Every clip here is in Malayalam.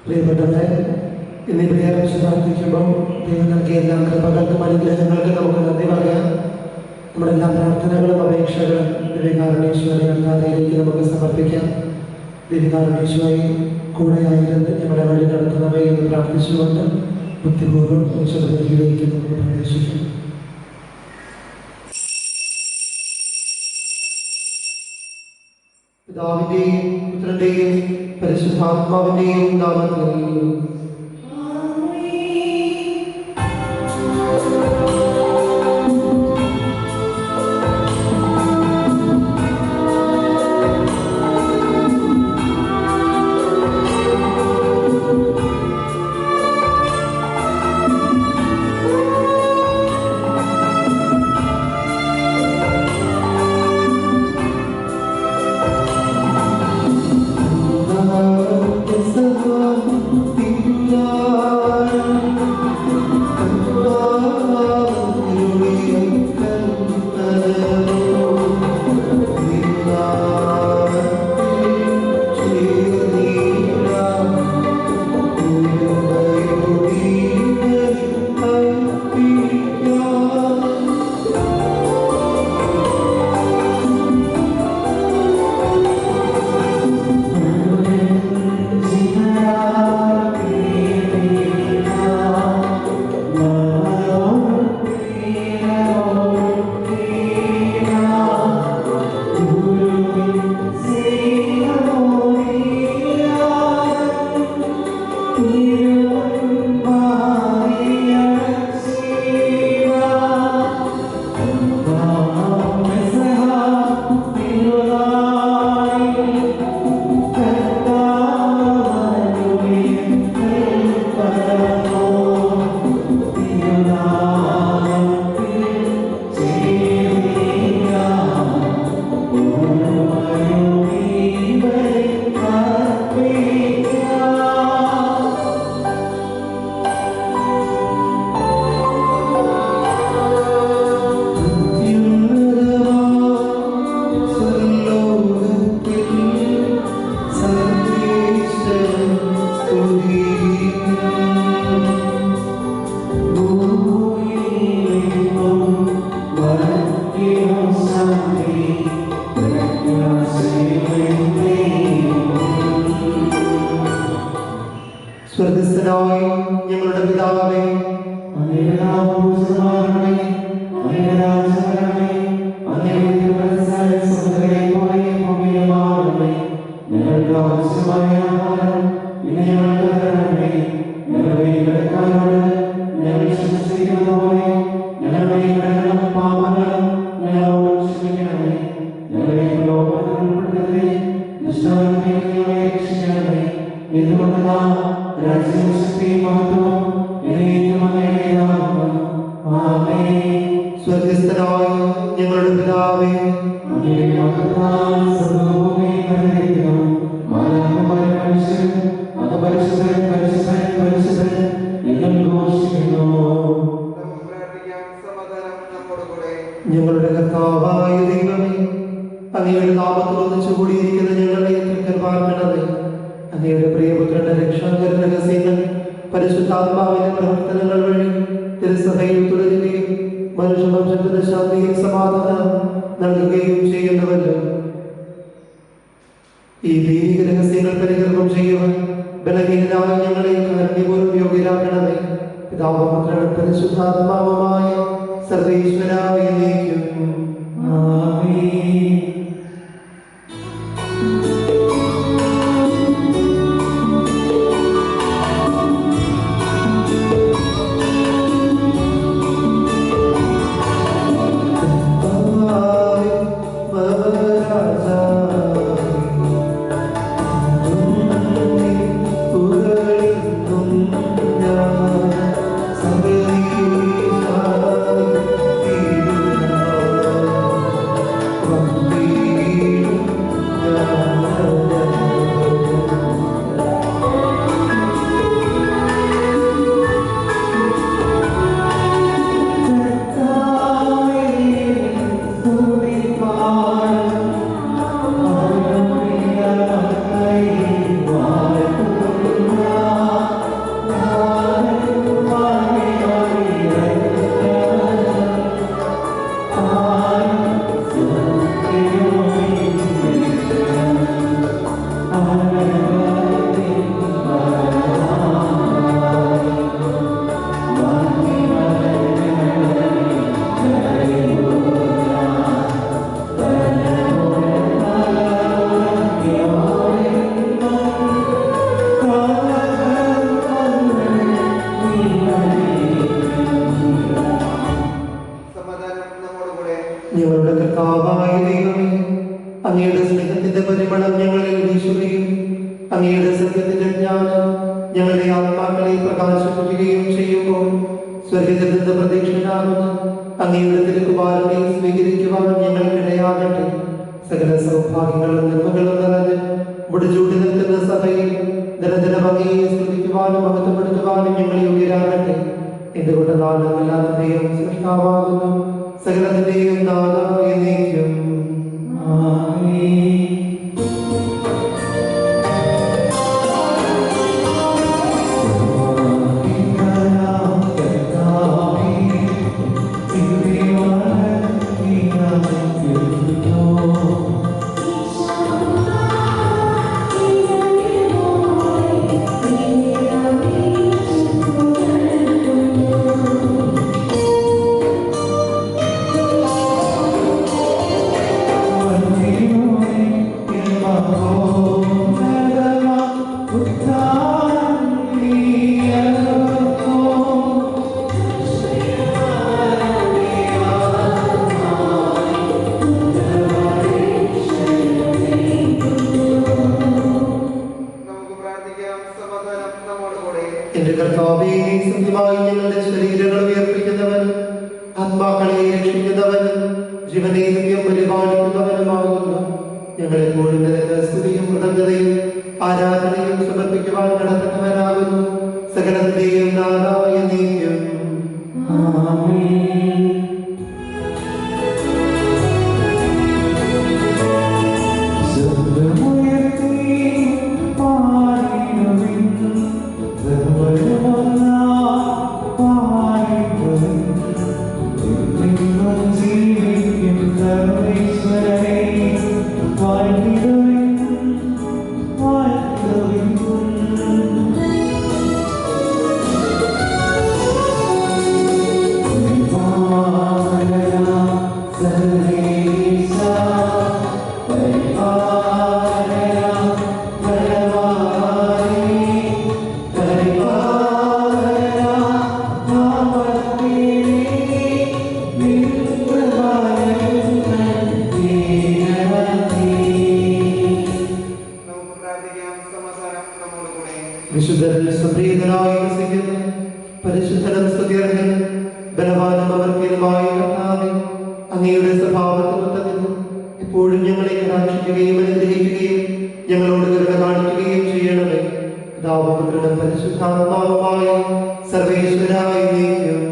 പ്രിയപ്പെട്ടവരെ, ഇന്ന് പ്രത്യേകിച്ച് പ്രാർത്ഥിക്കുമ്പോൾ ദൈവം നൽകിയ എല്ലാ കൃപകൾക്കും അനുഗ്രഹങ്ങൾക്കും നമുക്ക് നന്ദി പറയാം. നമ്മുടെ എല്ലാ പ്രാർത്ഥനകളും അപേക്ഷകളും ദിവ്യകാരുണ്യേശ്വരനെ അല്ലാതെയിലേക്ക് നമുക്ക് സമർപ്പിക്കാം. ദിവ്യകാരുണ്യേശ്വരി കൂടെയായിരുന്നു ഞങ്ങളെ വഴി നടത്തുന്നവ എന്ന് പ്രാർത്ഥിച്ചുകൊണ്ട് ബുദ്ധിപൂർവ്വം വിശുദ്ധയിലേക്ക് നമുക്ക് പ്രവേശിക്കാം. പിതാവിന്റെയും പുത്രന്റെയും പരിശുദ്ധാത്മാവിന്റെയും നാമത്തിൽ സ്വർഗ്ഗസ്ഥനായ ഞങ്ങളുടെ പിതാവേ, അങ്ങയുടെ നാമം പൂജിതമാകണമേ. അങ്ങയുടെ രാജ്യം വരണമേ. അങ്ങയുടെ തിരുമനസ്സായ സ്വർഗ്ഗത്തിലെ പോലെ ഭൂമിയിലുമാകണമേ. ഞങ്ങൾക്ക് ആവശ്യമായ ആഹാരം ഇന്ന് ഞങ്ങൾക്ക് തരണമേ. ഞങ്ങളുടെ കടക്കാരോട് ഞങ്ങൾ ക്ഷമിച്ചിരിക്കുന്നത് പോലെ ഞങ്ങളുടെ കടങ്ങളും പാപങ്ങളും ഞങ്ങളോട് ക്ഷമിക്കണമേ. ഞങ്ങളെ പ്രലോഭനത്തിൽ ഉൾപ്പെടുത്തരുതേ, ദുഷ്ടനിൽ നിന്ന് ഞങ്ങളെ രക്ഷിക്കണമേ. എന്തുകൊണ്ടെന്നാൽ രാജ്യവും ശക്തിയും മഹത്വവും എന്നേക്കും അങ്ങയുടേതാകുന്നു. ആമേൻ. സ്വർഗ്ഗസ്ഥനായ ഞങ്ങളുടെ പിതാവേ, അങ്ങയുടെ മഹത്വത്താൽ സർവ്വഭൂമിയും നിറഞ്ഞിരിക്കുന്നു. മാലാഖമാരും മനുഷ്യരും അങ്ങ് പരിശുദ്ധൻ പരിശുദ്ധൻ പരിശുദ്ധൻ എന്ന് ഘോഷിക്കുന്നു. ഞങ്ങളുടെ കർത്താവായ ദൈവമേ, അങ്ങയുടെ നാമത്തിൽ ഒന്നിച്ചു കൂടിയിരിക്കുന്ന ഞങ്ങളെ കൃപയാക്കണമേ. അങ്ങയുടെ പ്രിയപുത്രന്റെ രക്ഷാകര രഹസ്യങ്ങൾ പരിശുദ്ധാത്മാവിന്റെ പ്രവർത്തനങ്ങൾ വഴി തിരുസഭയിൽ തുടരുകയും മനുഷ്യവംശത്തിന് ശാന്തിയും സമാധാനം നൽകുകയും ചെയ്യുന്നവല്ലോ. ഈ ദൈവിക രഹസ്യങ്ങൾ പരികർമ്മം ചെയ്യുവാൻ ബലഹീനരായ ഞങ്ങളെ കാരുണ്യപൂർവ്വം യോഗ്യരാക്കണമേ. പിതാവും പുത്രനും പരിശുദ്ധാത്മാവുമായ സർവ്വേശ്വരായ എന്നേക്കും ആമേൻ. Thank you. ഞങ്ങളുടെ ആത്മാക്കളെ പ്രകാശിപ്പിക്കുകയും ചെയ്യുമ്പോൾ സ്വർഗത്തിൽ നിന്ന് പ്രതീക്ഷനാകുന്ന അങ്ങയുടെ തിരുക്കുമാരനെ സ്വീകരിക്കുവാൻ ഞങ്ങൾക്കിടയാകട്ടെ. സകല സൗഭാഗ്യങ്ങളും നന്മകളും നിറഞ്ഞ് മുടിചൂടി നിൽക്കുന്ന സഭയിൽ നിരന്തരം അങ്ങയെ സ്തുതിക്കുവാനും മഹത്വപ്പെടുത്തുവാനും ഞങ്ങൾ യോഗ്യരാകട്ടെ. എന്തുകൊണ്ട് നാളെല്ലാത്തിന്റെയും സൃഷ്ടാവാകുന്നു, സകലത്തിന്റെയും നാഥായ നീക്കും. എന്റെ കർത്താവേ, സത്യമായി ഞങ്ങളുടെ ശരീരങ്ങൾ ഉയർപ്പിക്കുന്നവനും ആത്മാക്കളെ രക്ഷിക്കുന്നവനും ജീവനെ നിത്യം പരിപാലിക്കുന്നവനുമാകുന്നു. ഞങ്ങളെപ്പോഴും നിനക്ക് സ്തുതിയും കൃതജ്ഞതയും ആരാധനയും സമർപ്പിക്കുവാൻ നടത്തുന്നവരാകുന്നു. സകലത്തിന്റെയും നാഥായ നീക്കും. വിശുദ്ധരിൽ സംപ്രീതനായി വസിക്കുന്ന പരിശുദ്ധനും സ്തുതിയർഹനും ബലവാനും അമർത്യനുമായ കർത്താവേ, അങ്ങയുടെ സ്വഭാവത്തിൽ എപ്പോഴും ഞങ്ങളെ കടാക്ഷിക്കുകയും അനുഗ്രഹിക്കുകയും ഞങ്ങളോട് കരുണ കാണിക്കുകയും ചെയ്യണമേ. പിതാവും പരിശുദ്ധാത്മാവുമായ സർവേശ്വരായ നീക്കും.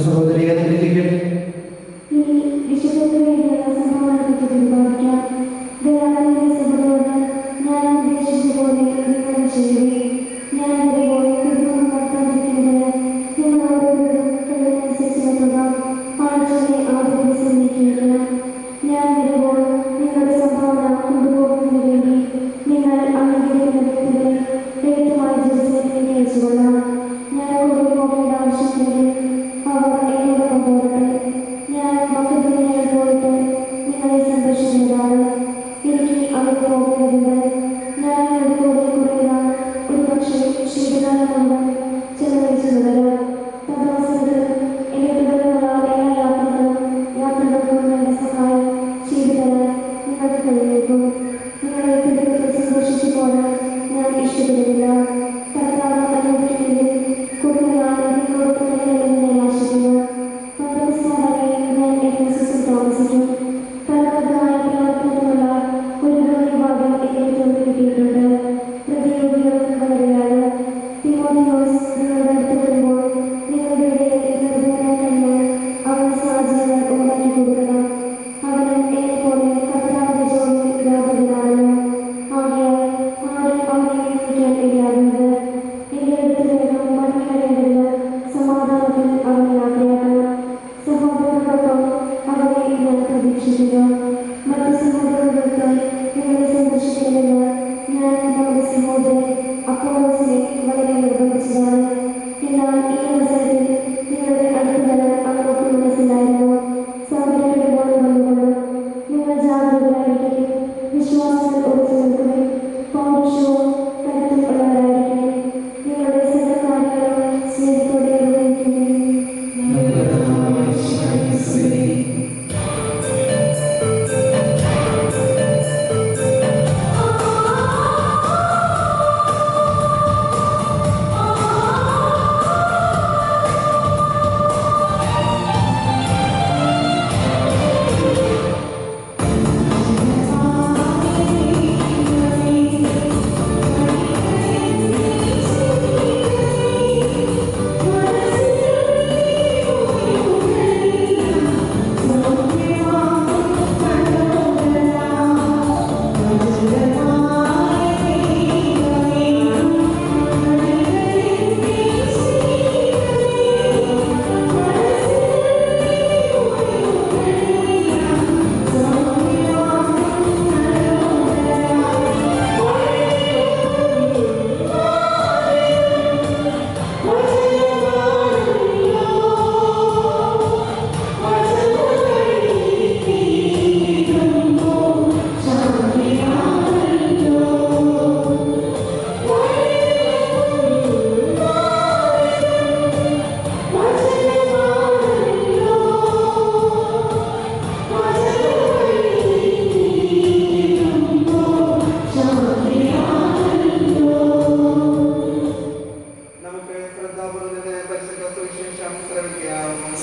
സഹോദരിയെ അനുഗ്രഹിക്കട്ടെ. ഞാൻ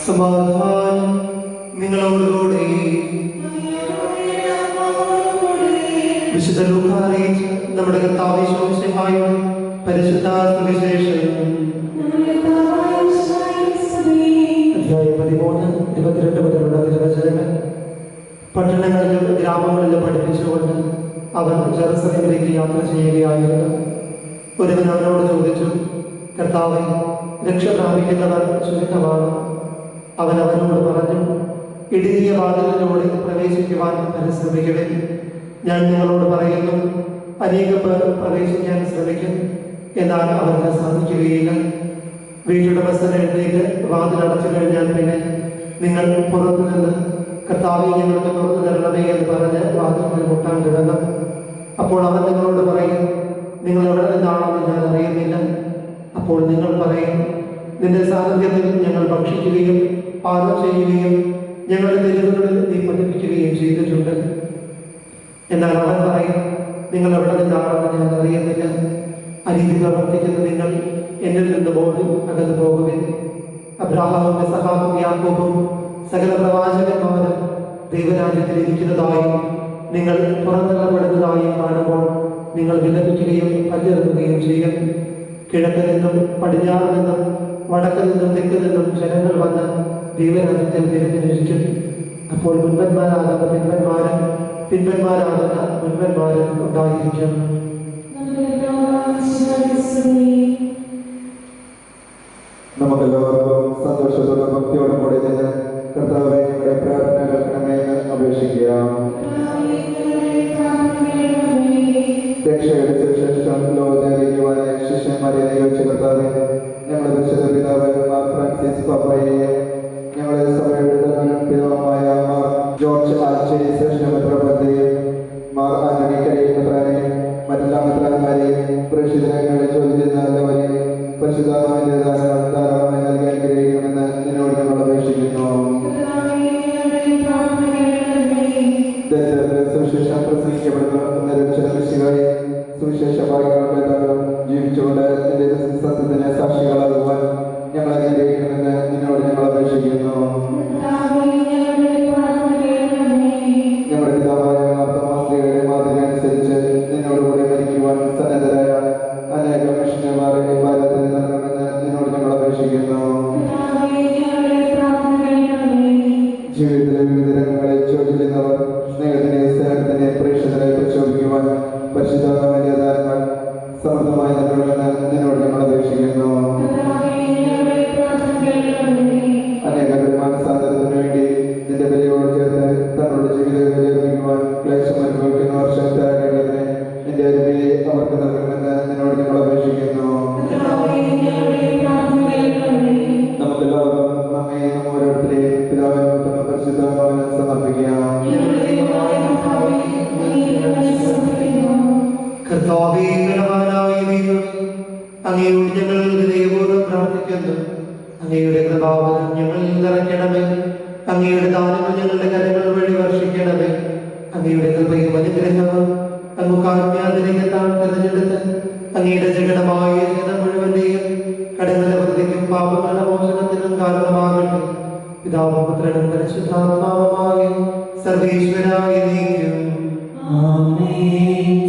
സമാധാനം നിങ്ങളോടുകൂടി. വിശുദ്ധ ലൂക്കാ അറിയിച്ച നമ്മുടെ കർത്താവ് യേശു മിശിഹായുടെ പരിശുദ്ധ സുവിശേഷം അധ്യായം 13, 22 മുതലുള്ള തിരുവചനങ്ങൾ. പട്ടണങ്ങളിലും ഗ്രാമങ്ങളിലും പഠിപ്പിച്ചുകൊണ്ട് അവൻ ജെറുസലേമിലേക്ക് യാത്ര ചെയ്യുകയായിരുന്നു. ഒരുവൻ അവനോട് ചോദിച്ചു, കർത്താവേ, രക്ഷ പ്രാപിക്കുന്നവർ ചുരുക്കമാണ്. അവൻ അവനോട് പറഞ്ഞു, ഇടുങ്ങിയ വാതിലിലൂടെ പ്രവേശിക്കുവാൻ പരിശ്രമിക്കുവിൻ. ഞാൻ നിങ്ങളോട് പറയുന്നു, അനേകം പേർ പ്രവേശിക്കാൻ ശ്രമിക്കും, എന്നാൽ അവർക്ക് സാധിക്കുകയില്ല. വീട്ടുടമസ്ഥൻ എഴുന്നേറ്റ് വാതിലടച്ചു കഴിഞ്ഞാൽ പിന്നെ നിങ്ങൾ പുറത്തു നിന്ന് കർത്താവേ, ഞങ്ങൾക്ക് തുറന്നു തരണമേ എന്ന് പറഞ്ഞ് വാതിൽ മുട്ടാൻ തുടങ്ങും. അപ്പോൾ അവൻ നിങ്ങളോട് പറയും, നിങ്ങൾ എവിടെ നിന്നാണെന്ന് ഞാൻ അറിയുന്നില്ല. അപ്പോൾ നിങ്ങൾ പറയും, നിന്റെ സാന്നിധ്യത്തിൽ ഞങ്ങൾ ഭക്ഷിക്കുകയും പാനം ചെയ്യുകയും ഞങ്ങളുടെ തെരുവുകളിൽ നീ പഠിപ്പിക്കുകയും ചെയ്തിട്ടുണ്ട്. എന്നാൽ അവൻ പറയും, നിങ്ങൾ എവിടെ നിന്നാണെന്ന് ഞാൻ അറിയുന്നില്ല. അനീതി പ്രവർത്തിക്കുന്ന നിങ്ങൾ എന്നിൽ നിന്ന് പോയി അകന്നു പോകുവിൻ. അബ്രാഹാമും ഇസഹാക്കും യാക്കോബും സകല പ്രവാചകന്മാരും ദൈവരാജ്യത്തിൽ ഇരിക്കുന്നതായും നിങ്ങൾ പുറന്തള്ളപ്പെടുന്നതായും കാണുമ്പോൾ നിങ്ങൾ വിലപിക്കുകയും പല്ലിറങ്ങുകയും ചെയ്യും. കിഴക്ക് നിന്നും പടിഞ്ഞാറ് നിന്നും വടക്ക് നിന്നും തെക്ക് നിന്നും ജനങ്ങൾ വന്ന് ദൈവരാജ്യത്തിൽ തിരഞ്ഞെടുക്കും. അപ്പോൾ മുൻപന്മാരാകുന്ന പിൻപന്മാരും പിൻപന്മാരാകുന്ന മുൻപന്മാരും ഉണ്ടായിരിക്കും. നമുക്കെല്ലാവർക്കും സന്തോഷത്തോടെ ഭക്തിയോടും കൂടി നിന്ന് കർത്താവേ, ഞങ്ങളുടെ പ്രാർത്ഥന കേൾക്കണമെന്ന് അപേക്ഷിക്കാം. രക്ഷയുടെ സുവിശേഷം ലോകത്തെ അറിയിക്കുവാൻ ശിഷ്യന്മാരെ നിയോഗിച്ച കർത്താവേ, ഞങ്ങളുടെ വിശുദ്ധ പിതാവ് മാർ ഫ്രാൻസിസ് പാപ്പയെ, ഞങ്ങളുടെ സഭയുടെ പിതാവുമായ മാർ ജോർജ് ആർച്ചേരി ശ്രേഷ്ഠ മെത്രാപ്പൊലീത്തയെ, മാർ ആന്റണി കരിയമെത്രാനെ, മറ്റെല്ലാ മെത്രാന്മാരെയും പ്രേക്ഷിതങ്ങളെ ചോദ്യം ചെയ്യുന്ന എല്ലാവരെയും പരിശുദ്ധാത്മാവിന്റെ ധാരാളമായി നൽകി അനുഗ്രഹിക്കണമെന്ന് നിന്നോട് ഞങ്ങൾ അപേക്ഷിക്കുന്നു. സുവിശേഷം പ്രസംഗിക്കപ്പെടുന്ന രക്ഷകർഷികളെ സുവിശേഷ ഭാഗ്യങ്ങളും ജീവിച്ചുകൊണ്ട് നിന്റെ സത്യത്തിന് സാക്ഷികളാകുവാൻ ഞങ്ങൾ അനുഗ്രഹിക്കണമെന്ന് നിന്നോട് ഞങ്ങൾ അപേക്ഷിക്കുന്നു. ഞങ്ങളുടെ പിതാവായ മാർത്തോമാശ്ലീഹയുടെ മാതൃക അനുസരിച്ച് നിന്നോടുകൂടി മരിക്കുവാൻ സന്നദ്ധരായ അനേകം മിഷണറിമാരെ ഭാരതത്തിൽ നൽകണമെന്ന് നിന്നോട് ഞങ്ങൾ അപേക്ഷിക്കുന്നു. ജീവിതത്തിലെ വിവിധ രംഗങ്ങളിൽ ചോദ്യം ചെയ്യുന്നവർ സ്നേഹത്തിന്റെ സേവനത്തിന്റെ പ്രേക്ഷകരെ പ്രചോദിപ്പിക്കുവാൻ പരിശുദ്ധാത്മാവിന്റെ ദാനങ്ങൾ സമൃദ്ധമായി നൽകണമെന്ന് നിന്നോട് ഞങ്ങൾ അപേക്ഷിക്കുന്നു. അനേകം മാനസാന്തരത്തിന് വേണ്ടി നിന്റെ ബലിയോട് ചേർത്ത് തങ്ങളുടെ ജീവിതം വിലയിരുത്തുവാൻ ക്ലേശം അനുഭവിക്കുന്നവർ ശക്തരാകേണ്ടതിന് നിന്റെ അരുമയെ അവർക്ക് നൽകണമെന്ന് നിന്നോട് ഞങ്ങൾ അപേക്ഷിക്കുന്നു. നമുക്കെല്ലാവർക്കും നമ്മെ ഓരോരുത്തരെയും പിതാവിനും പരിശുദ്ധാത്മാവിനും സമർപ്പിക്കാം. കർത്താവേ, ബലവാനായ ദൈവമേ, അങ്ങയോട് ഞങ്ങൾ ഹൃദയപൂർവ്വം പ്രാർത്ഥിക്കുന്നു. അങ്ങയുടെ കൃപാവരം ഞങ്ങളിൽ നിറയ്ക്കണമേ. അങ്ങയുടെ ദാനങ്ങൾ ഞങ്ങളുടെ കരങ്ങൾ വഴി വർഷിക്കണമേ. അങ്ങയുടെ കൃപയും അനുഗ്രഹവും അങ്ങ് കാരുണ്യാതിരേഖത്താൽ തിരഞ്ഞെടുത്ത് അങ്ങയുടെ ജഗണമായ ജനം മുഴുവന്റെയും കടങ്ങളുടെ വൃത്തിക്കും പാപങ്ങളുടെ മോചനത്തിനും കാരണമാകട്ടെ. പിതാവും പുത്രനും പരിശുദ്ധാത്മാവുമായ സർവേശ്വരായ നീക്കും.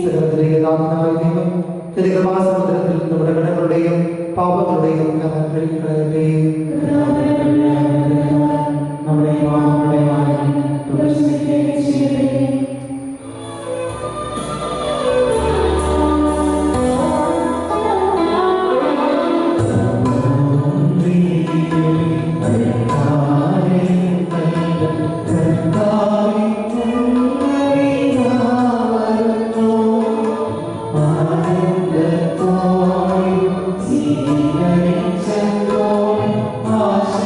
സർവ്വത്രികനാഥനായ ദൈവം തന്റെ കൃപാസമുദ്രത്തിൽ നമ്മുടെ കടങ്ങളുടെയും പാപങ്ങളുടെയും കരം കഴുകിക്കളയട്ടെ. നമ്മുടെ Amen.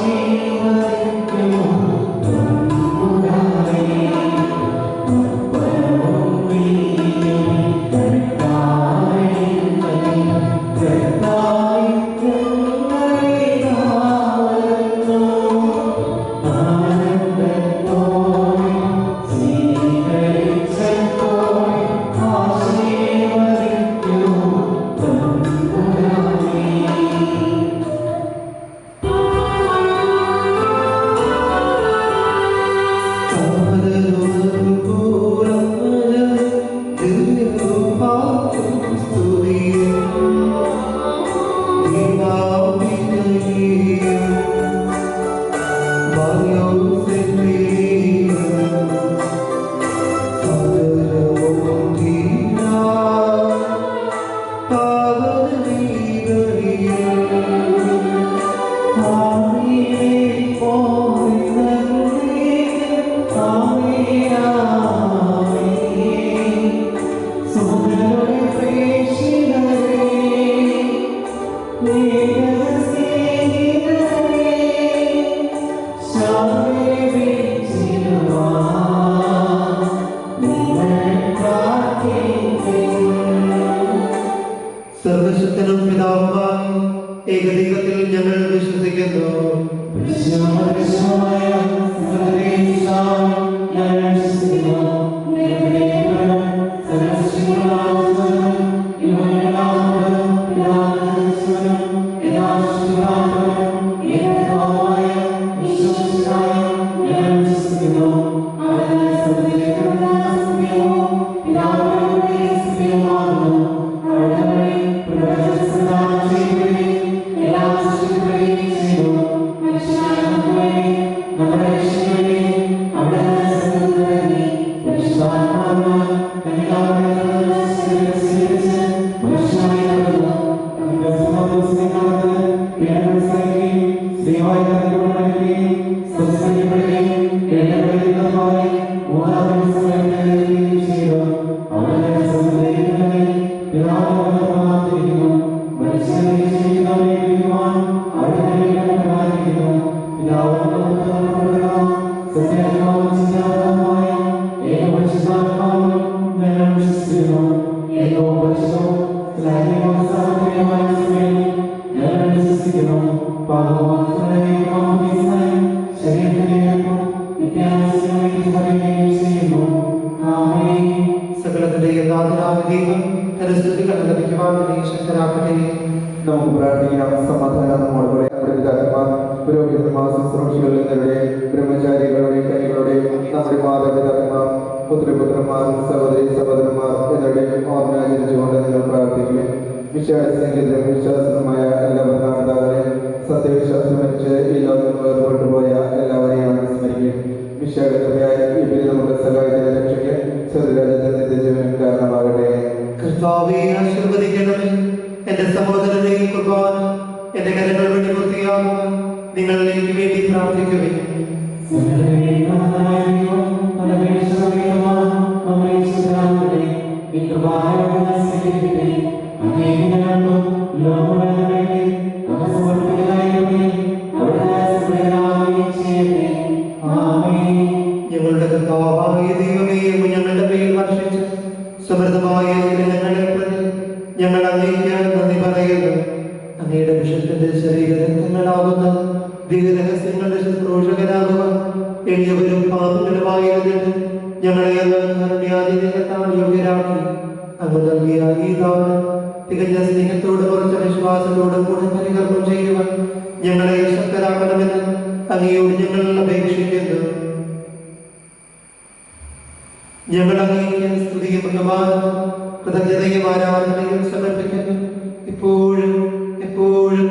നമുക്ക് പ്രാർത്ഥിക്കാം. സമാധാനം നമ്മോടുകൂടെ. നമ്മുടെ പിതാക്കന്മാർ, പുരോഹിതന്മാർ, ശുശ്രൂഷകളുടെ ബ്രഹ്മചാരികളുടെ കൈകളുടെ നമ്മുടെ മാതാപിതാക്കന്മാർ, പുത്രപുത്രന്മാർ, സഹോദരി സഹോദരന്മാർ എന്നിവരുടെയും ഓർമ്മ ആചരിച്ചുകൊണ്ട് നിങ്ങൾ പ്രാർത്ഥിക്കും. വിശ്വാസമായ എല്ലാ ഭരണാധികാരികളെയും സത്യവിശ്വാസം വെച്ച് ഈ ലോകം വേർപെട്ടു പോയ എല്ലാവരെയും സ്മരിക്കും. വിശ്വാസമായ ഈ പേര് നമ്മുടെ സഹായത്തിന്റെ രക്ഷയ്ക്ക് സ്വർഗ്ഗരാജ്യത്തെ നിത്യജീവനും കാരണമാകട്ടെ. കർത്താവേ, ആശീർവദിക്കണമേ. എന്റെ സഹോദരനെ കുർബാന എന്റെ കരങ്ങൾ വേണ്ടി പൂർത്തിയാകുക. നിങ്ങൾ എനിക്ക് വേണ്ടി പ്രാർത്ഥിക്കുവിൻ. ഞങ്ങളുടെ കർത്താവായ ദൈവമേ, ഞങ്ങളുടെ പേര് വർഷിച്ച് സമൃദ്ധമായ ഞങ്ങളെ പ്രതി ഞങ്ങൾ അങ്ങേക്ക് നന്ദി പറയുന്നു. അങ്ങയുടെ വിശുദ്ധന്റെ ശരീരങ്ങളാകുന്ന ദിവ്യരഹസ്യങ്ങളുടെ ശുശ്രൂഷകരാകുക. എളിയവരും പാപങ്ങളുമായിരുന്നിട്ട് ഞങ്ങളെ കരുണ്യാതിഥേയത്താൽ യോഗ്യരാക്കി. അങ്ങ് നൽകിയ ഈ ദാനം തികഞ്ഞ സ്നേഹത്തോട് കുറച്ച വിശ്വാസത്തോടും കൂടെ പരികർമ്മം ചെയ്യുവാൻ ഞങ്ങളെ ശക്തരാക്കണമെന്ന് അങ്ങയോട് ഞങ്ങൾ അപേക്ഷിക്കുന്നു. ഞങ്ങൾ അങ്ങേക്ക് സ്തുതിയും ബഹുമാനവും കൃതജ്ഞതയും ആരാധനയും സമർപ്പിക്കുന്നു, ഇപ്പോഴും എപ്പോഴും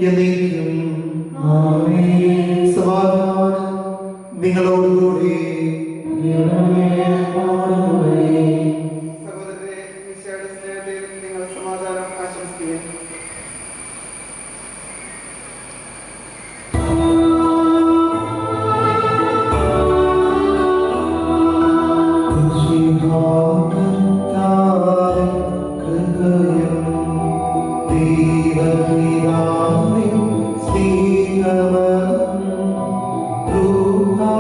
എന്നേക്കും. സമാധാനം നിങ്ങളോടുകൂടി. സഹോദരരെ, ഈശോയുടെ സ്നേഹത്തിൽ നിങ്ങൾ സമാധാനം ആശംസിക്കുക. ൂഹാ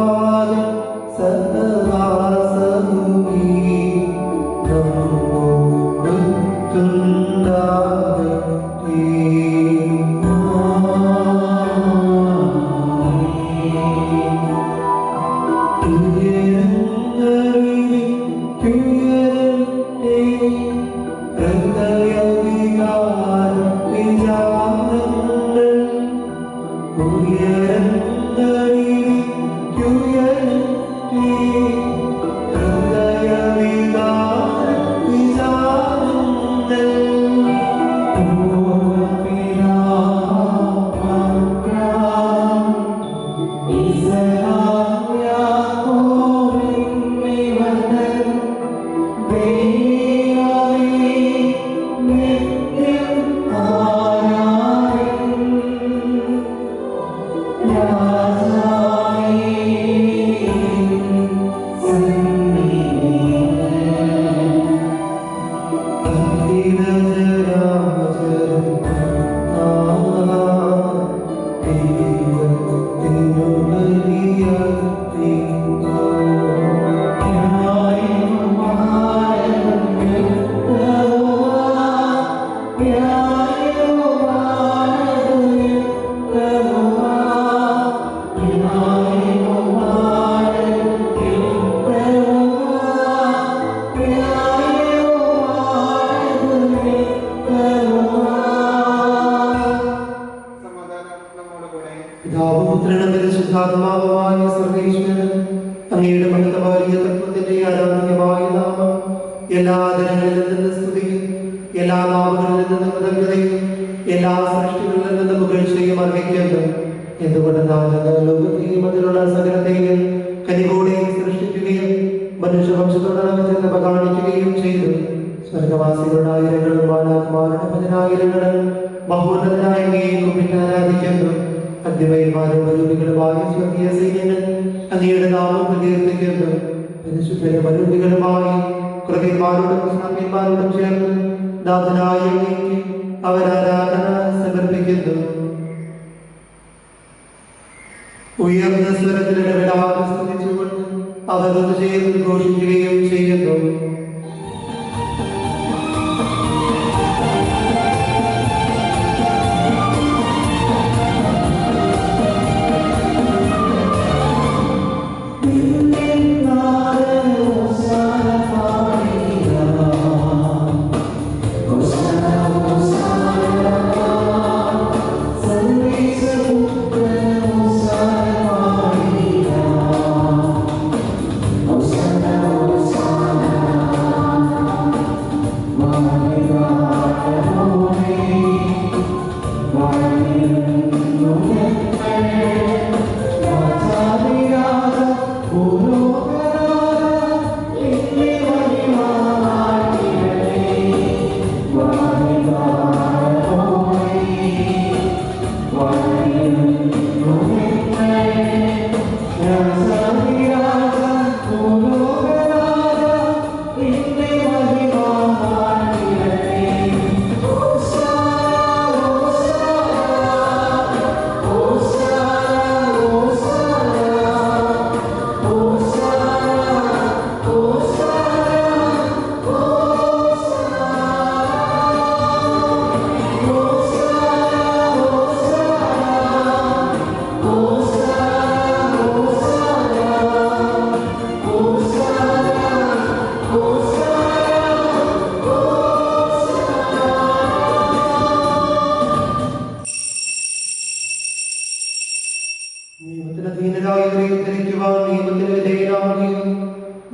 പിതാവും പുത്രനും പരിശുദ്ധാത്മാവുമായ സർവേശ്വരൻ അങ്ങയുടെ മഹത്വമായ തത്വത്തിന്റെ ആരാധനീയമായ നാമം എല്ലാ ആദരങ്ങളിൽ നിന്ന് സ്തുതിയും എല്ലാ നാമങ്ങളിൽ നിന്ന് കൃതജ്ഞതയും എല്ലാ സൃഷ്ടികളിൽ നിന്ന് പുകഴ്ചയും അർഹിക്കുന്നു. എന്തുകൊണ്ടെന്നാൽ ലോകത്തെയും അതിലുള്ള സകലത്തെയും കനിവോടെ സൃഷ്ടിക്കുകയും മനുഷ്യവംശത്തോടനുബന്ധ കാണിക്കുകയും ചെയ്തു. സ്വർഗവാസികളുടെ ആയിരങ്ങളും മാലാഖമാരുടെ പതിനായിരങ്ങളും മഹോന്നതനായ അങ്ങയെ കുമ്പിട്ട് ആരാധിക്കുന്നു. അഗ്നിമയന്മാരും മരൂപികളുമായ സ്വർഗീയ സൈന്യങ്ങൾ അങ്ങയുടെ നാമം പ്രകീർത്തിക്കുന്നു. പരിശുദ്ധരും മരൂപികളുമായി കൃതിന്മാരോടും സ്നേഹന്മാരോടും ചേർന്ന് നാഥനായ അങ്ങേക്ക് അവർ ആരാധന സമർപ്പിക്കുന്നു. ഉയർന്ന സ്വരത്തിൽ ഇടപെടാതെ സ്തുതിച്ചുകൊണ്ട് അവർ ഒന്ന് ചേർന്ന് ഘോഷിക്കുകയും ചെയ്യുന്നു.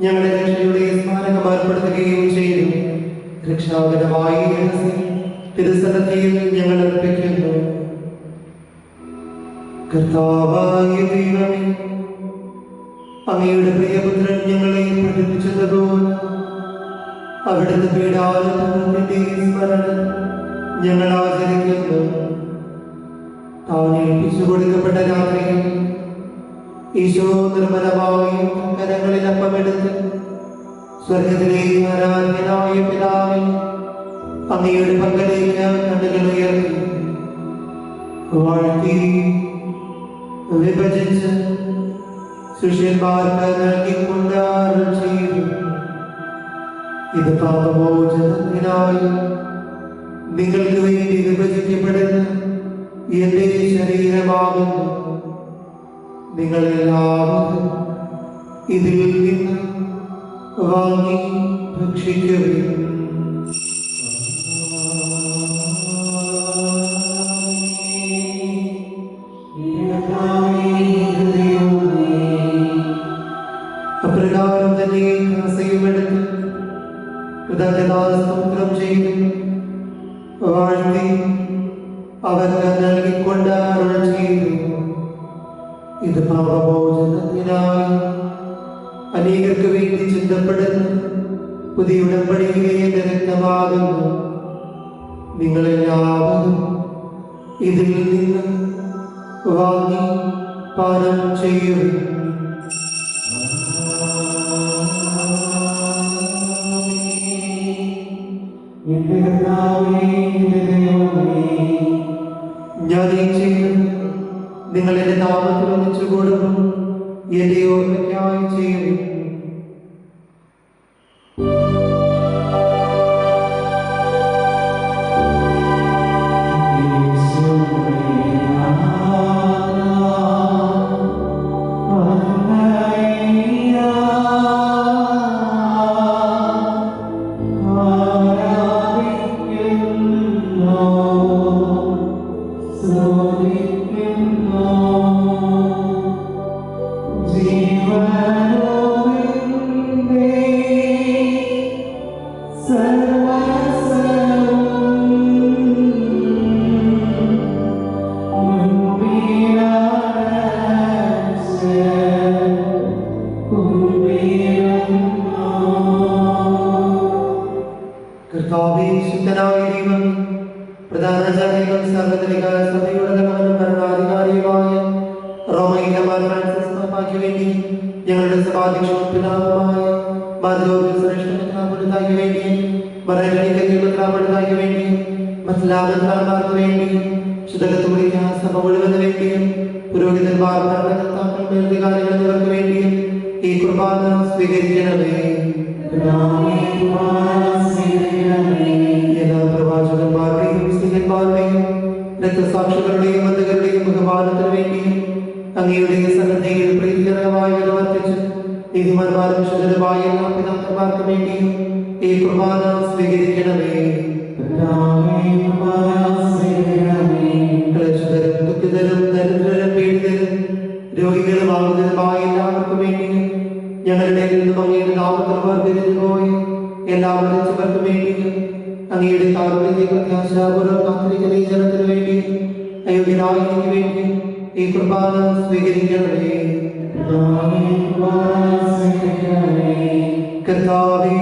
ഞങ്ങളെ രക്ഷയുടെ സ്മാരകം ഏർപ്പെടുത്തുകയും ചെയ്തു. രക്ഷാകരമായ തിരുസന്നിധിയിൽ ഞങ്ങൾ അർപ്പിക്കുന്നു. കർത്താവായ ദൈവമേ, അങ്ങയുടെ പ്രിയപുത്രൻ ഞങ്ങളെ പഠിപ്പിച്ചതുപോലെ അവിടുത്തെ പീഡാനുഭവത്തിന്റെ സ്മരണ ഞങ്ങൾ ആചരിക്കുന്നു. താൻ ഏൽപ്പിച്ചു കൊടുക്കപ്പെട്ട രാത്രിയിൽ ഈശോ നിർമ്മലമായി കരങ്ങളിൽ അപ്പമെടുത്ത് സ്വർഗത്തിലെ ആരാധ്യനായ പിതാവേ, അങ്ങയുടെ പക്കലേക്ക് കണ്ണുകൾ ഉയർത്തി വാഴ്ത്തി വിഭജിച്ച് ശിഷ്യന്മാർക്ക് നൽകിക്കൊണ്ട് അരുൾ ചെയ്തു: ഇത് പാപമോചനത്തിനായി നിങ്ങൾക്ക് വേണ്ടി വിഭജിക്കപ്പെടുന്ന എന്റെ ശരീരമാകുന്നു. നിങ്ങളെല്ലാവരും ഇതിൽ നിന്ന് വാങ്ങി ഭക്ഷിക്കുകയും അപ്രകാരം തന്നെ കാസയുമെടുത്ത് കൃതജ്ഞതാസ്തോത്രം ചെയ്തു വാഴ്ത്തി അവർക്ക് നൽകിക്കൊണ്ട് അരുൾ ചെയ്തു: ഇത് പാപമോചനത്തിനായി അനേകർക്ക് വേണ്ടി ചിന്തപ്പെടുന്ന പുതിയ ഉടമ്പടിയിലെ എന്റെ രക്തമാകുന്നു. നിങ്ങളെല്ലാവരും ഇതിൽ നിന്ന് വാങ്ങി പാനം ചെയ്യുക. ഞാൻ ഈ ചെയ്യുന്നത് നിങ്ങൾ എന്റെ നാമത്തിൽ ഒന്നിച്ചു കൂടുമ്പോൾ എന്റെ ഓർമ്മയ്ക്കായി ചെയ്യുന്നു. So ബാബാമൈലമാർ ഫ്രാൻസിസ് പാപ്പായ്ക്ക് വേണ്ടി ഞങ്ങളുടെ സഭാധ്യക്ഷനും പിതാവുമായ മാർജോബിൽ ശ്രേഷ്ഠനാമൃതായ്ക്ക് വേണ്ടി മറയണിക്ക് വേണ്ടി മറ്റെല്ലാവന്മാർക്ക് വേണ്ടി ശുദ്ധകത്തോലിക്ക സഭ മുഴുവന് വേണ്ടിയും പുരോഹിതന്മാർ ഭരണകർത്താക്കൾ മേലധികാരികൾ എന്നിവർക്ക് വേണ്ടിയും ഈ കുർബാന സ്വീകരിക്കണമേ. എല്ലാ പ്രവാചകന്മാരുടെയും സ്ത്രീയന്മാരുടെയും രക്തസാക്ഷികളുടെയും ബന്ധുക്കളുടെയും ബഹുമാനത്തിനു വേണ്ടിയും അങ്ങയുടെ സന്നദ്ധയിൽ പ്രീതികരമായി വർത്തിച്ച് നീതിമാന്മാരും ശുദ്ധരുമായ എല്ലാ പിതാക്കന്മാർക്ക് വേണ്ടിയും ഈ കുർബാന സ്വീകരിക്കണമേ. ക്ലേശിതരും ദുഃഖിതരും ദരിദ്രരും പീഡിതരും രോഗികളും ആകുതരുമായ എല്ലാവർക്കും വേണ്ടിയും ഞങ്ങളുടെ നിന്നും അങ്ങയുടെ നാമത്തിൽ വർദ്ധിച്ചു പോയി എല്ലാ മരിച്ചവർക്കും വേണ്ടിയും അങ്ങയുടെ കാരുണ്യത്തെ പ്രത്യാശാപൂർവ്വം കാത്തിരിക്കുന്ന ഈ ജനത്തിനു വേണ്ടിയും അയോഗ്യനായ എനിക്ക് വേണ്ടി ഈ കുർബാന സ്വീകരിക്കണമേ. കർത്താവേ,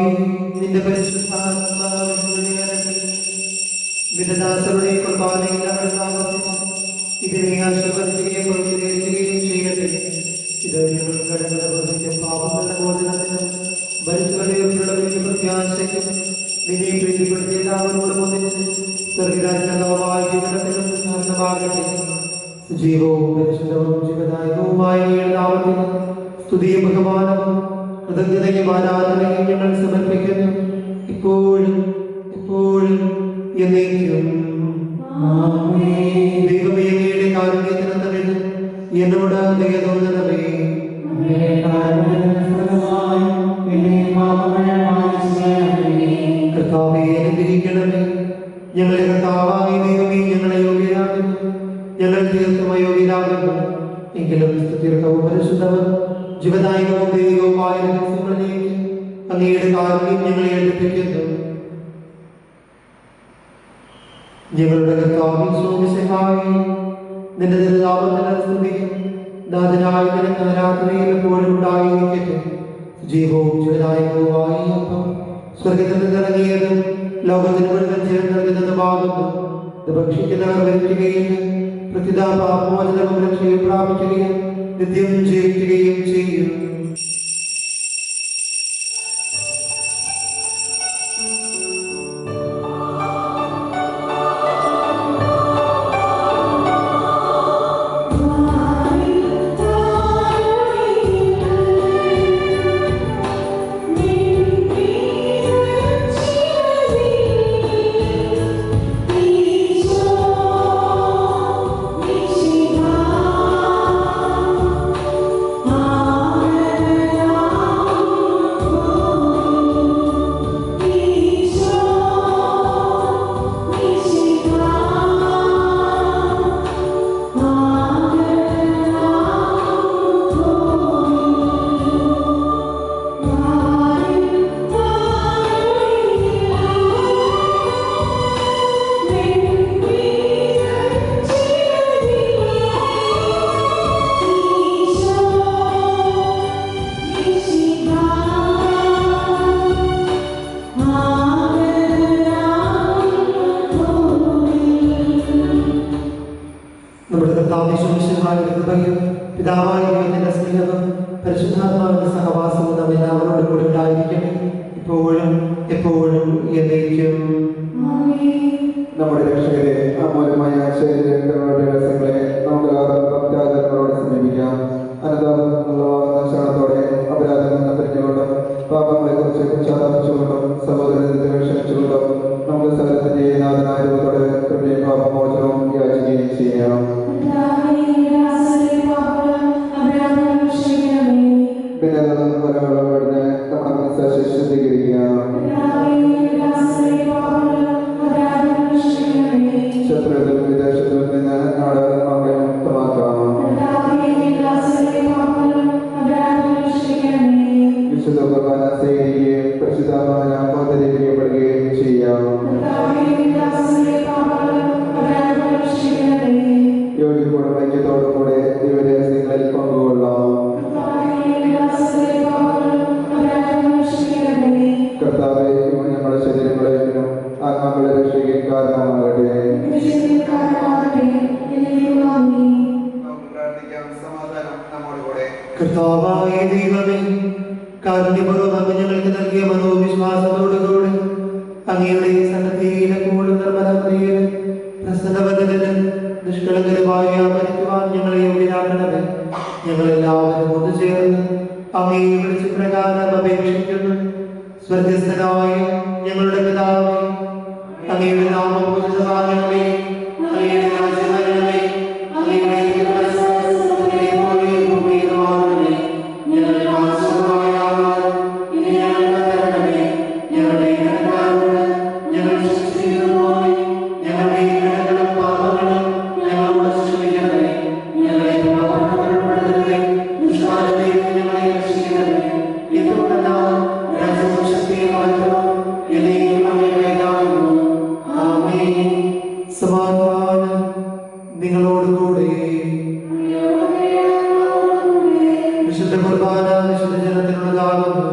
നിന്റെ പരിശുദ്ധാത്മാവിന്റെ കുർബാനയിൽ ഞങ്ങൾ താമസിച്ചു ഇതിനെ ആശീർവദിക്കുകയും പ്രതികരിക്കുകയും ചെയ്യട്ടെ. ഇത് ഞങ്ങൾ കടങ്ങളുടെ പ്രവൃത്തിയും പാപങ്ങളുടെ മോചനത്തിനും ഭരിച്ചുവരെയുള്ള വലിയ പ്രത്യാശയ്ക്കും നിന്നെ പ്രീതിപ്പെടുത്തിയ എല്ലാവരോടും ഒന്നിച്ച് സ്വർഗരാജ്യമായ ജീവിതത്തിനും കാരണമാകട്ടെ. ജീവവും പരിശുദ്ധവും ജീവദായകവുമായ നാമത്തിന് സ്തുതിയും ബഹുമാനവും കൃതജ്ഞതയും ആരാധനയും ഞങ്ങൾ സമർപ്പിക്കുന്നു, ഇപ്പോഴും എപ്പോഴും എന്നേക്കും. ദൈവമേ, അങ്ങയുടെ കാരുണ്യത്തിനെന്ന് എന്നോട് ദയ തോന്നണമേ. കർത്താവേ, അനുഗ്രഹിക്കണമേ. ഞങ്ങളുടെ കർത്താവായ ദൈവമേ, ഞങ്ങളെ യോഗ്യരാകുന്നു, ഞങ്ങൾ തീർത്തും അയോഗ്യരാകുന്നു. എങ്കിലും തീർത്ഥവും പരിശുദ്ധവും ജീവദായകവും ദൈവികവുമായ രഹസ്യങ്ങളിലേക്ക് അങ്ങയുടെ കാരുണ്യം ഞങ്ങളെ അടുപ്പിക്കുന്നു. ഞങ്ങളുടെ കർത്താവിൻ സ്വാമിസഹായി നിന്റെ തിരുനാമത്തിന് സ്തുതിയും നാഥനായ നിനക്ക് ആരാധനയിൽ എപ്പോഴും ഉണ്ടായിരിക്കട്ടെ. ജീവവും ജീവദായകവുമായ അപ്പം സ്വർഗത്തിൽ നിന്നിറങ്ങിയതും ലോകത്തിന് മുഴുവൻ ചേർന്ന് നൽകുന്നതുമാകുന്നു. ഇത് ഭക്ഷിക്കുന്നവർ വരിക്കുകയും പ്രത്യുത പാപമോചനവും രക്ഷയും പ്രാപിക്കുകയും നിത്യം ജീവിക്കുകയും ചെയ്യും. പിതാവായ ദൈവത്തിന്റെ സ്നേഹവും പരിശുദ്ധാത്മാവിന്റെ സഹവാസവും നാം എല്ലാവരോടും കൂടി ഉണ്ടായിരിക്കട്ടെ, ഇപ്പോഴും എപ്പോഴും എന്നേക്കും. നമ്മുടെ രക്ഷകരെ അമൂല്യമായ ശരീരങ്ങളുടെ രഹസ്യങ്ങളെ നമുക്ക് ഭക്താചരണങ്ങളോടെ സമീപിക്കാം. അനന്തോടെ അപരാധം നിന്ന് പിരിഞ്ഞുകൊണ്ടും പാപങ്ങളെ കുറിച്ച് പശ്ചാത്തപിച്ചുകൊണ്ടും സഹോദരത്തെ ക്ഷണിച്ചുകൊണ്ടും നമുക്ക് സകലത്തിന്റെ നാഥനായ രൂപത്തോടെ കൃപയും പാപമോചനവും യാചിക്കുകയും ചെയ്യാം. പിന്നെ വരവളവടിന് നമ്മുടെ മനസ്സാക്ഷി ശുദ്ധീകരിക്കാം. ശത്രുക്കളിൽ വിദേശത്തിൽ നിന്ന് നമ്മുടെ മകളെ മുക്തമാക്കാം. വിശുദ്ധ കുർബാന സ്വീകരിക്കുകയും പരിശുദ്ധമായ അവതരിപ്പിക്കപ്പെടുകയും ചെയ്യാം. യോഗ്യത്തോടും ഐക്യത്തോടും കൂടെ ദൈവരഹസ്യങ്ങളിൽ പങ്കുകൊള്ളാം. കർത്താവായ ദൈവമേ, കാരുണ്യപൂർവ്വം അങ്ങ് ഞങ്ങൾക്ക് നൽകിയ മനോവിശ്വാസത്തോടുകൂടി അങ്ങയുടെ സന്നദ്ധിയിലെപ്പോഴും നിർമ്മലപ്രിയനും പ്രസന്നവദനും നിഷ്കളങ്കരുമായി വ്യാപരിക്കുവാൻ ഞങ്ങളെ യോഗ്യരാക്കണമേ. ഞങ്ങളെല്ലാവരും ഒന്നു ചേർന്ന് അങ്ങയെ വിളിച്ച് പ്രകാരം അപേക്ഷിക്കുന്നു. സ്വർഗസ്ഥനായ ഞങ്ങളുടെ പിതാവേ, അങ്ങയുടെ നാമം പൂജിതമാകണമേ. അങ്ങയുടെ രാജ്യം വരണമേ. അങ്ങയുടെ തിരുമനസ്സ് സ്വർഗ്ഗത്തിലെ പോലെ ഭൂമിയിലുമാകണമേ. ഞങ്ങൾക്ക് ആവശ്യമായ ആഹാരം ഇന്ന് ഞങ്ങൾക്ക് തരണമേ. ഞങ്ങളുടെ കടക്കാരോട് ഞങ്ങൾ ക്ഷമിച്ചതുപോലെ ഞങ്ങളുടെ കടങ്ങളും പാപങ്ങളും ഞങ്ങളോട് ക്ഷമിക്കണമേ. ഞങ്ങളെ പ്രലോഭനത്തിൽപ്പെടുത്തരുതേ. ദുഷ്ടാരൂപിയിൽ ഞങ്ങളെ രക്ഷിക്കണമേ. എന്തുകൊണ്ടെന്നാൽ രാജ്യവും ശക്തിയും മഹത്വവും എന്നേക്കും അങ്ങയുടേതാകുന്നു. ആമേൻ. സമാധാനം നിങ്ങളോടുകൂടി. വിശുദ്ധ കുർബാന വിശുദ്ധ ജനത്തിനുള്ളതാകുന്നു.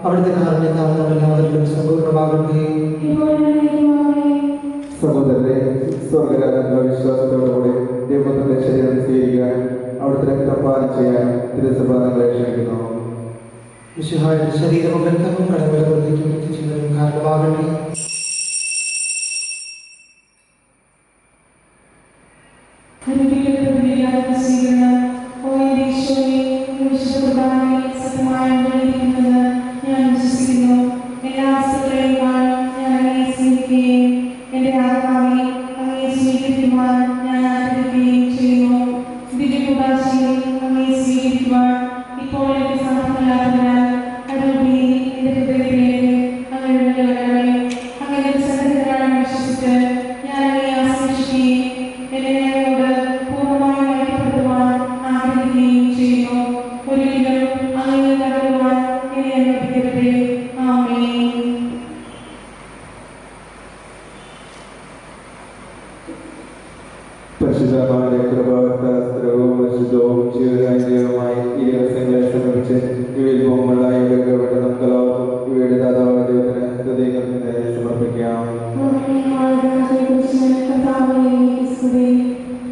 അവിടുത്തെ കാരണത്താൽ നമ്മളെല്ലാവരിലും സമ്പൂർണ്ണമാകട്ടെ. സഹോദരരെ, സ്വർഗരാജ്യത്തിലുള്ള വിശ്വാസത്തോടുകൂടി ദൈവത്തിന്റെ ശരീരം സ്വീകരിക്കാൻ അവിടുത്തെ രക്തപാനം ചെയ്യാൻ തിരുസഭ നിങ്ങളെ ക്ഷണിക്കുന്നു. മിശിഹായുടെ ശരീരവും രക്തവും കടങ്ങളുടെ പുറത്തേക്കും എത്തിച്ചേരും കാരണമാകട്ടെ. ഞാൻ വിശ്വസിക്കുന്നു. എല്ലാ വസ്തുക്കളെക്കാൾ ഞാൻ അങ്ങയെ സ്നേഹിക്കുകയും എന്റെ ആത്മാവിനെ അങ്ങയെ സ്വീകരിക്കുവാൻ ഞാൻ ആഗ്രഹിക്കുകയും ചെയ്യുന്നു. ദിവ്യകൂദാശയിൽ അങ്ങയെ സ്വീകരിക്കുവാൻ ഇപ്പോൾ എനിക്ക് സാധ്യമല്ലാത്തതിനാൽ അതുകൊണ്ട് എന്റെ ഹൃദയത്തിലേക്ക് അങ്ങയുടെ വരണമേ. അങ്ങനെ സന്നദ്ധരാണെന്ന് വിശ്വസിച്ച് ഞാൻ അങ്ങയെ ആശ്രയിക്കുകയും എന്നെ അങ്ങയോട് പൂർണ്ണമായി ഐക്യപ്പെടുത്തുവാൻ ആഗ്രഹിക്കുകയും ചെയ്യുന്നു. ഒരിക്കലും അങ്ങയെ തകരുവാൻ എന്നെ അനുവദിക്കരുതേ. ആമേൻ. പരിശുദ്ധമായ കൃപാസ്ത്രവും വിശുദ്ധവും ജീവനായ ഈ രഹസ്യങ്ങളെ സമർപ്പിച്ച് ഇവയിൽ പോകുമ്പോഴായി ഇവർക്ക് നമുക്കെല്ലാവർക്കും ഇവയുടെ ദാതാവായ ദൈവത്തിന് ഹൃദയങ്ങൾ സമർപ്പിക്കാം.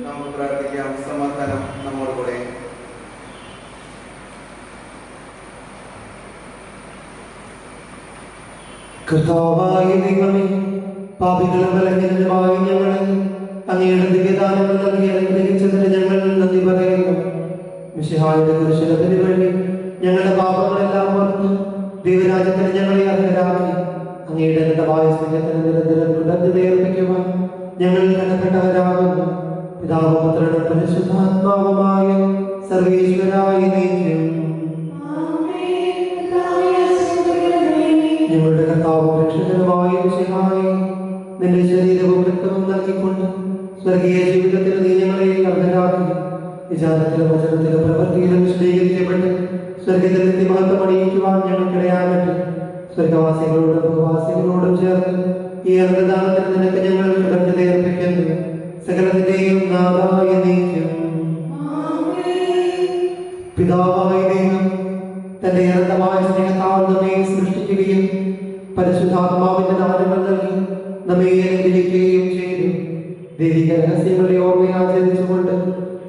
നമുക്ക് പ്രാർത്ഥിക്കാം. സമാധാനം നമ്മോട് കൂടെ. കർത്താവായ ദൈവമേ, പാപികളും ബലഹീനരുമായ ഞങ്ങളെ അങ്ങയുടെ ദിവ്യദാനങ്ങൾ നൽകി അനുഗ്രഹിച്ചതിന് ഞങ്ങൾ നന്ദി പറയുന്നു. മിശിഹായുടെ കുരിശിലതിന് വേണ്ടി ഞങ്ങളുടെ പാപങ്ങളെല്ലാം ഓർത്ത് ദൈവരാജ്യത്തിന് ഞങ്ങളെ അർഹരാക്കി അങ്ങയുടെ അനന്തമായ സ്നേഹത്തിന് നിരന്തരം കൃതജ്ഞതയർപ്പിക്കുവാൻ ഞങ്ങൾ കടപ്പെട്ടവരാകുന്നു. പിതാവും പുത്രനും പരിശുദ്ധാത്മാവുമായ സർവീശ്വരായ നീക്കും. ഞങ്ങളുടെ കർത്താവും രക്ഷകനുമായ മിശിഹായേ, നിന്റെ ശരീരവും രക്തവും നൽകിക്കൊണ്ട് സ്വർഗീയ ജീവിതത്തിന് നീ ഞങ്ങളെ അർഹരാക്കി വിചാരത്തിലും വചനത്തിലും പ്രവൃത്തിയിലും വിശദീകരിക്കപ്പെട്ട് സ്വർഗത്തിൽ നിന്റെ മഹത്വം അണിയിക്കുവാൻ ഞങ്ങൾക്കിടയാകട്ടെ. സ്വർഗവാസികളോടും ഭൂവാസികളോടും ചേർന്ന് ഈ അനന്തദാനത്തിന് നിനക്ക് ഞങ്ങൾ കൃതജ്ഞതയർപ്പിക്കുന്നു. സകലത്തിന്റെയും നാഥായ നീക്കും. പിതാവായ ദൈവം തന്റെ അനന്തമായ സ്നേഹത്താൽ നമ്മെ സൃഷ്ടിക്കുകയും പരിശുദ്ധാത്മാവിന്റെ ദാനങ്ങൾ നൽകി നമ്മെ അനുഗ്രഹിക്കുകയും ചെയ്തു. ദൈവിക രഹസ്യങ്ങളുടെ ഓർമ്മ ആചരിച്ചുകൊണ്ട്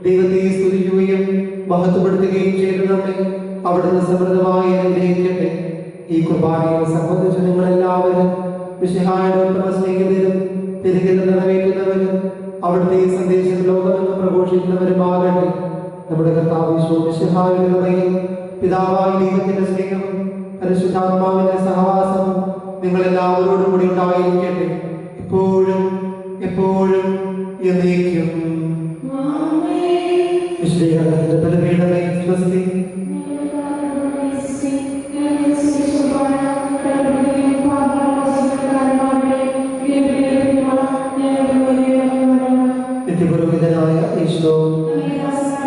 ദൈവത്തെ സ്തുതിക്കുകയും മഹത്വപ്പെടുത്തുകയും ചെയ്തു നമ്മെ അവിടുന്ന് സമൃദ്ധമായി അനുഗ്രഹിക്കട്ടെ. ഈ കുർബാനയെ സംബന്ധിച്ച നിങ്ങളെല്ലാവരും മിശിഹായുടെ ഉത്തമ സ്നേഹിതരും തിരികെ നിറവേറ്റുന്നവരും അവിടുത്തെ സന്ദേശം ലോകമെന്ന് പ്രഘോഷിക്കുന്നവരുമാകട്ടെ. നമ്മുടെ കർത്താവ് മിശിഹായുടെ കൃപയും പിതാവായ ദൈവത്തിന്റെ സ്നേഹവും പരിശുദ്ധാത്മാവിന്റെ സഹവാസവും നിങ്ങളെല്ലാവരോടും കൂടി ഉണ്ടായിരിക്കട്ടെ, എപ്പോഴും എപ്പോഴും എന്നേക്കും. വിശുദ്ധീകരണത്തിന്റെ ബലിപീഠമേ സ്വസ്തി. ഞാൻ നിത്യപുരോഹിതനായ ഈശോ അങ്ങയുടെ ദാസനായ